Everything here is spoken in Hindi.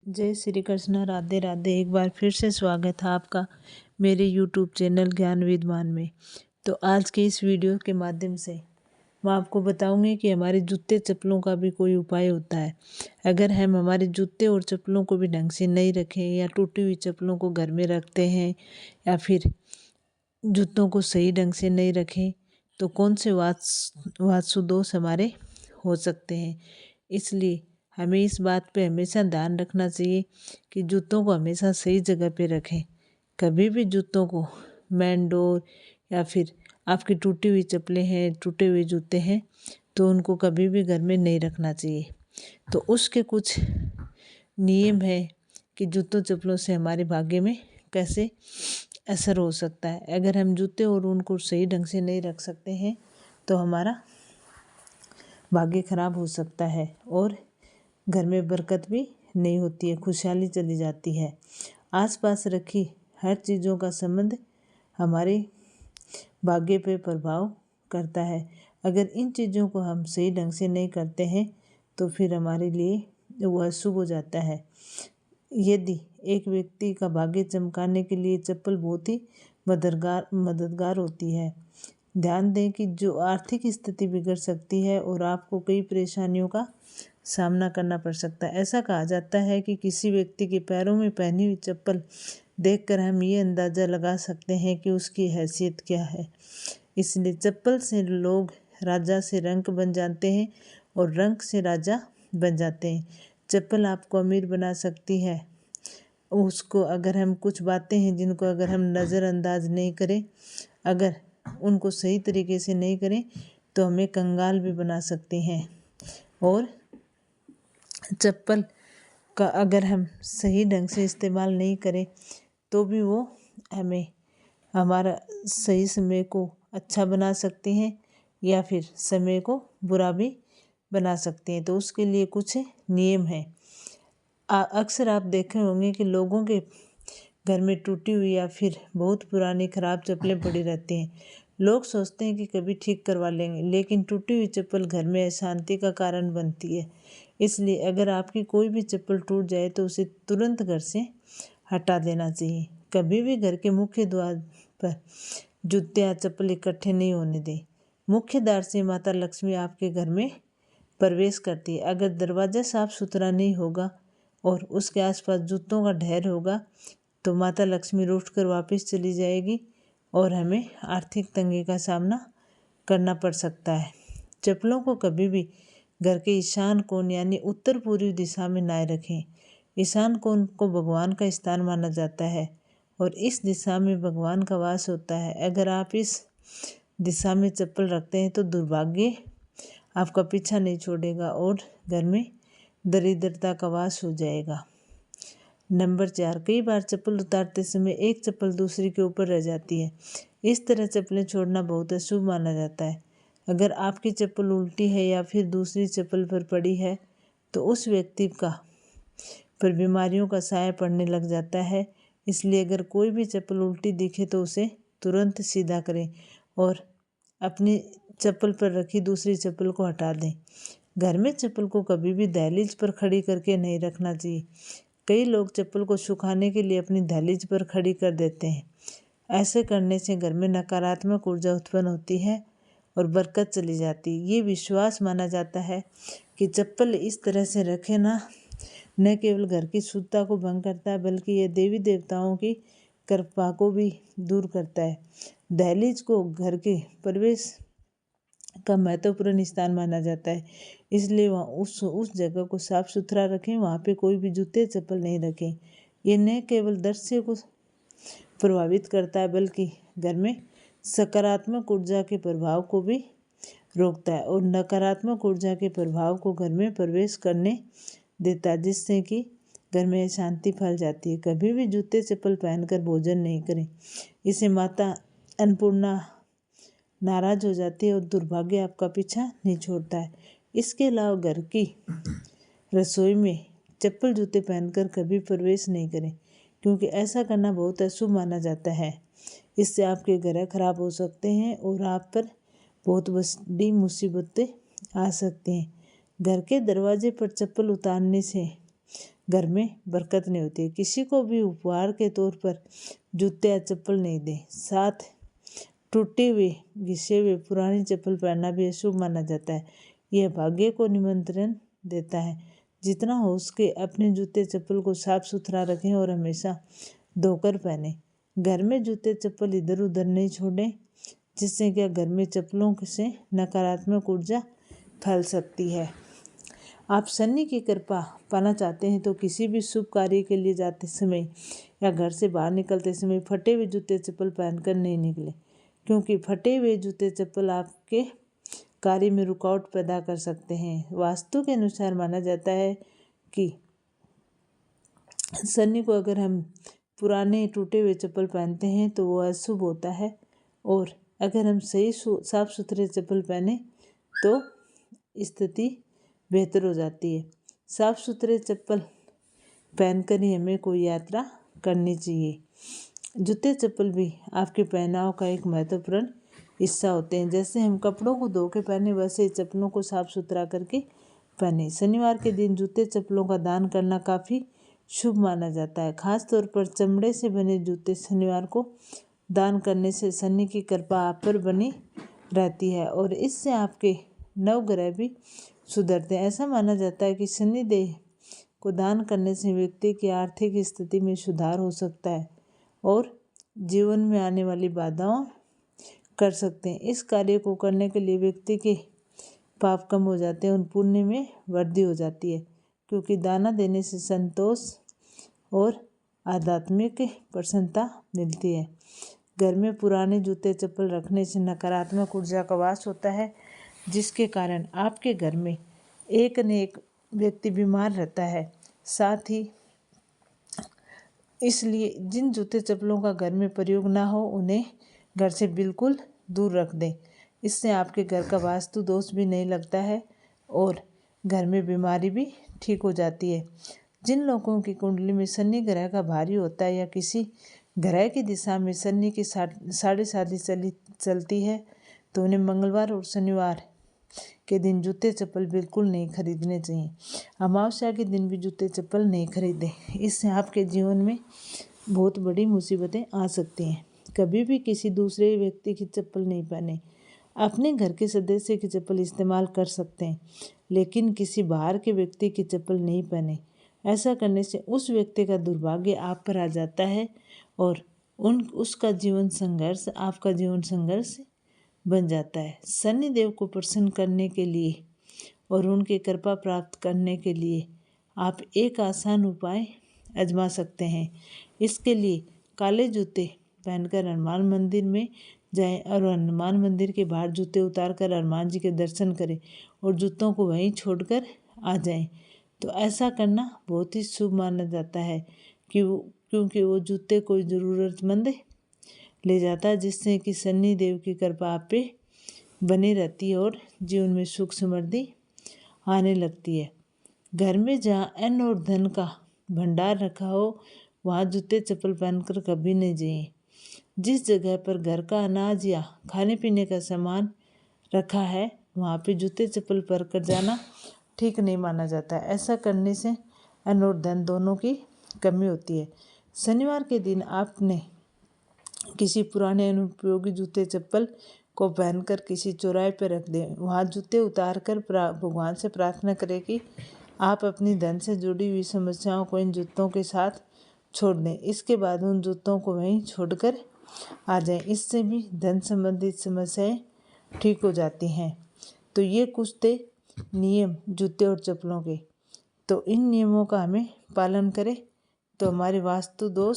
जय श्री कृष्ण, राधे राधे। एक बार फिर से स्वागत है आपका मेरे यूट्यूब चैनल ज्ञान विद्वान में। तो आज के इस वीडियो के माध्यम से मैं आपको बताऊंगी कि हमारे जूते चप्पलों का भी कोई उपाय होता है। अगर हम हमारे जूते और चप्पलों को भी ढंग से नहीं रखें या टूटी हुई चप्पलों को घर में रखते हैं या फिर जूतों को सही ढंग से नहीं रखें तो कौन से वास्तु दोष हमारे हो सकते हैं। इसलिए हमें इस बात पे हमेशा ध्यान रखना चाहिए कि जूतों को हमेशा सही जगह पे रखें। कभी भी जूतों को मेन डोर या फिर आपकी टूटी हुई चप्पलें हैं, टूटे हुए जूते हैं तो उनको कभी भी घर में नहीं रखना चाहिए। तो उसके कुछ नियम है कि जूतों चप्पलों से हमारे भाग्य में कैसे असर हो सकता है। अगर हम जूते और उनको सही ढंग से नहीं रख सकते हैं तो हमारा भाग्य खराब हो सकता है और घर में बरकत भी नहीं होती है, खुशहाली चली जाती है। आसपास रखी हर चीज़ों का संबंध हमारे भाग्य पे प्रभाव करता है। अगर इन चीज़ों को हम सही ढंग से नहीं करते हैं तो फिर हमारे लिए वो अशुभ हो जाता है। यदि एक व्यक्ति का भाग्य चमकाने के लिए चप्पल बहुत ही मददगार होती है। ध्यान दें कि जो आर्थिक स्थिति बिगड़ सकती है और आपको कई परेशानियों का सामना करना पड़ सकता है। ऐसा कहा जाता है कि किसी व्यक्ति के पैरों में पहनी हुई चप्पल देखकर हम ये अंदाज़ा लगा सकते हैं कि उसकी हैसियत क्या है। इसलिए चप्पल से लोग राजा से रंक बन जाते हैं और रंक से राजा बन जाते हैं। चप्पल आपको अमीर बना सकती है। उसको अगर हम कुछ बातें हैं जिनको अगर हम नज़रअंदाज नहीं करें, अगर उनको सही तरीके से नहीं करें तो हमें कंगाल भी बना सकते हैं। और चप्पल का अगर हम सही ढंग से इस्तेमाल नहीं करें तो भी वो हमें हमारा सही समय को अच्छा बना सकते हैं या फिर समय को बुरा भी बना सकते हैं। तो उसके लिए कुछ नियम हैं। अक्सर आप देखे होंगे कि लोगों के घर में टूटी हुई या फिर बहुत पुरानी खराब चप्पलें पड़ी रहती हैं। लोग सोचते हैं कि कभी ठीक करवा लेंगे, लेकिन टूटी हुई चप्पल घर में अशांति का कारण बनती है। इसलिए अगर आपकी कोई भी चप्पल टूट जाए तो उसे तुरंत घर से हटा देना चाहिए। कभी भी घर के मुख्य द्वार पर जूते या चप्पल इकट्ठे नहीं होने दें। मुख्य द्वार से माता लक्ष्मी आपके घर में प्रवेश करती है। अगर दरवाज़ा साफ सुथरा नहीं होगा और उसके आसपास जूतों का ढेर होगा तो माता लक्ष्मी रूठ कर वापस चली जाएगी और हमें आर्थिक तंगी का सामना करना पड़ सकता है। चप्पलों को कभी भी घर के ईशान कोण यानी उत्तर पूर्वी दिशा में ना रखें। ईशान कोण को भगवान का स्थान माना जाता है और इस दिशा में भगवान का वास होता है। अगर आप इस दिशा में चप्पल रखते हैं तो दुर्भाग्य आपका पीछा नहीं छोड़ेगा और घर में दरिद्रता का वास हो जाएगा। नंबर 4, कई बार चप्पल उतारते समय एक चप्पल दूसरी के ऊपर रह जाती है। इस तरह चप्पलें छोड़ना बहुत अशुभ माना जाता है। अगर आपकी चप्पल उल्टी है या फिर दूसरी चप्पल पर पड़ी है तो उस व्यक्ति का पर बीमारियों का साया पड़ने लग जाता है। इसलिए अगर कोई भी चप्पल उल्टी दिखे तो उसे तुरंत सीधा करें और अपनी चप्पल पर रखी दूसरी चप्पल को हटा दें। घर में चप्पल को कभी भी दहलीज पर खड़ी करके नहीं रखना चाहिए। कई लोग चप्पल को सुखाने के लिए अपनी दहलीज पर खड़ी कर देते हैं। ऐसे करने से घर में नकारात्मक ऊर्जा उत्पन्न होती है और बरकत चली जाती है। ये विश्वास माना जाता है कि चप्पल इस तरह से रखे न केवल घर की शुद्धता को भंग करता है बल्कि यह देवी देवताओं की कृपा को भी दूर करता है। दहलीज को घर के प्रवेश का महत्वपूर्ण स्थान माना जाता है, इसलिए वहाँ उस जगह को साफ सुथरा रखें। वहाँ पे कोई भी जूते चप्पल नहीं रखें। ये न केवल दृश्य को प्रभावित करता है बल्कि घर में सकारात्मक ऊर्जा के प्रभाव को भी रोकता है और नकारात्मक ऊर्जा के प्रभाव को घर में प्रवेश करने देता है, जिससे कि घर में शांति फैल जाती है। कभी भी जूते चप्पल पहनकर भोजन नहीं करें। इसे माता अन्नपूर्णा नाराज हो जाती है और दुर्भाग्य आपका पीछा नहीं छोड़ता है। इसके अलावा घर की रसोई में चप्पल जूते पहनकर कभी प्रवेश नहीं करें, क्योंकि ऐसा करना बहुत अशुभ माना जाता है। इससे आपके ग्रह खराब हो सकते हैं और आप पर बहुत बड़ी मुसीबतें आ सकती हैं। घर के दरवाजे पर चप्पल उतारने से घर में बरकत नहीं होती है। किसी को भी उपहार के तौर पर जूते या चप्पल नहीं दें। साथ टूटे हुए, घिसे हुए पुरानी चप्पल पहनना भी अशुभ माना जाता है। यह भाग्य को निमंत्रण देता है। जितना हो सके अपने जूते चप्पल को साफ सुथरा रखें और हमेशा धोकर पहने। घर में जूते चप्पल इधर उधर नहीं छोड़ें, जिससे क्या घर में चप्पलों से नकारात्मक ऊर्जा फैल सकती है। आप शनि की कृपा पाना चाहते हैं तो किसी भी शुभ कार्य के लिए जाते समय या घर से बाहर निकलते समय फटे हुए जूते चप्पल पहनकर नहीं निकले, क्योंकि फटे हुए जूते चप्पल आपके कार्य में रुकावट पैदा कर सकते हैं। वास्तु के अनुसार माना जाता है कि शनि को अगर हम पुराने टूटे हुए चप्पल पहनते हैं तो वो अशुभ होता है, और अगर हम सही साफ सुथरे चप्पल पहने तो स्थिति बेहतर हो जाती है। साफ सुथरे चप्पल पहनकर ही हमें कोई यात्रा करनी चाहिए। जूते चप्पल भी आपके पहनाव का एक महत्वपूर्ण हिस्सा होते हैं। जैसे हम कपड़ों को धो के पहने, वैसे ही चप्पलों को साफ सुथरा करके पहने। शनिवार के दिन जूते चप्पलों का दान करना काफ़ी शुभ माना जाता है। खास तौर पर चमड़े से बने जूते शनिवार को दान करने से शनि की कृपा आप पर बनी रहती है और इससे आपके नवग्रह भी सुधरते हैं। ऐसा माना जाता है कि शनिदेव को दान करने से व्यक्ति की आर्थिक स्थिति में सुधार हो सकता है और जीवन में आने वाली बाधाओं कर सकते हैं। इस कार्य को करने के लिए व्यक्ति के पाप कम हो जाते हैं और पुण्य में वृद्धि हो जाती है, क्योंकि दाना देने से संतोष और आध्यात्मिक प्रसन्नता मिलती है। घर में पुराने जूते चप्पल रखने से नकारात्मक ऊर्जा का वास होता है, जिसके कारण आपके घर में एक न एक व्यक्ति बीमार रहता है। साथ ही इसलिए जिन जूते चप्पलों का घर में प्रयोग ना हो उन्हें घर से बिल्कुल दूर रख दें। इससे आपके घर का वास्तु दोष भी नहीं लगता है और घर में बीमारी भी ठीक हो जाती है। जिन लोगों की कुंडली में शनि ग्रह का भारी होता है या किसी ग्रह की दिशा में शनि की साढ़े साथी चलती है तो उन्हें मंगलवार और शनिवार के दिन जूते चप्पल बिल्कुल नहीं खरीदने चाहिए। अमावस्या के दिन भी जूते चप्पल नहीं खरीदें, इससे आपके जीवन में बहुत बड़ी मुसीबतें आ सकती हैं। कभी भी किसी दूसरे व्यक्ति की चप्पल नहीं पहने। अपने घर के सदस्य की चप्पल इस्तेमाल कर सकते हैं, लेकिन किसी बाहर के व्यक्ति की चप्पल नहीं पहने। ऐसा करने से उस व्यक्ति का दुर्भाग्य आप पर आ जाता है और उसका जीवन संघर्ष आपका जीवन संघर्ष बन जाता है। शनि देव को प्रसन्न करने के लिए और उनकी कृपा प्राप्त करने के लिए आप एक आसान उपाय आजमा सकते हैं। इसके लिए काले जूते पहनकर हनुमान मंदिर में जाएं और हनुमान मंदिर के बाहर जूते उतारकर हनुमान जी के दर्शन करें और जूतों को वहीं छोड़कर आ जाएं। तो ऐसा करना बहुत ही शुभ माना जाता है क्योंकि वो जूते कोई ज़रूरतमंद ले जाता है, जिससे कि शनि देव की कृपा आप पे बनी रहती है और जीवन में सुख समृद्धि आने लगती है। घर में जहाँ अन्न और धन का भंडार रखा हो वहाँ जूते चप्पल पहनकर कभी नहीं जाइए। जिस जगह पर घर का अनाज या खाने पीने का सामान रखा है वहाँ पे जूते चप्पल पहनकर जाना ठीक नहीं माना जाता है। ऐसा करने से अन्न और धन दोनों की कमी होती है। शनिवार के दिन आपने किसी पुराने अनुपयोगी जूते चप्पल को पहनकर किसी चौराहे पर रख दें। वहाँ जूते उतार कर भगवान से प्रार्थना करें कि आप अपनी धन से जुड़ी हुई समस्याओं को इन जूतों के साथ छोड़ दें। इसके बाद उन जूतों को वहीं छोड़कर आ जाएं। इससे भी धन संबंधित समस्याएं ठीक हो जाती हैं। तो ये कुछ थे नियम जूते और चप्पलों के। तो इन नियमों का हमें पालन करें तो हमारे वास्तु दोष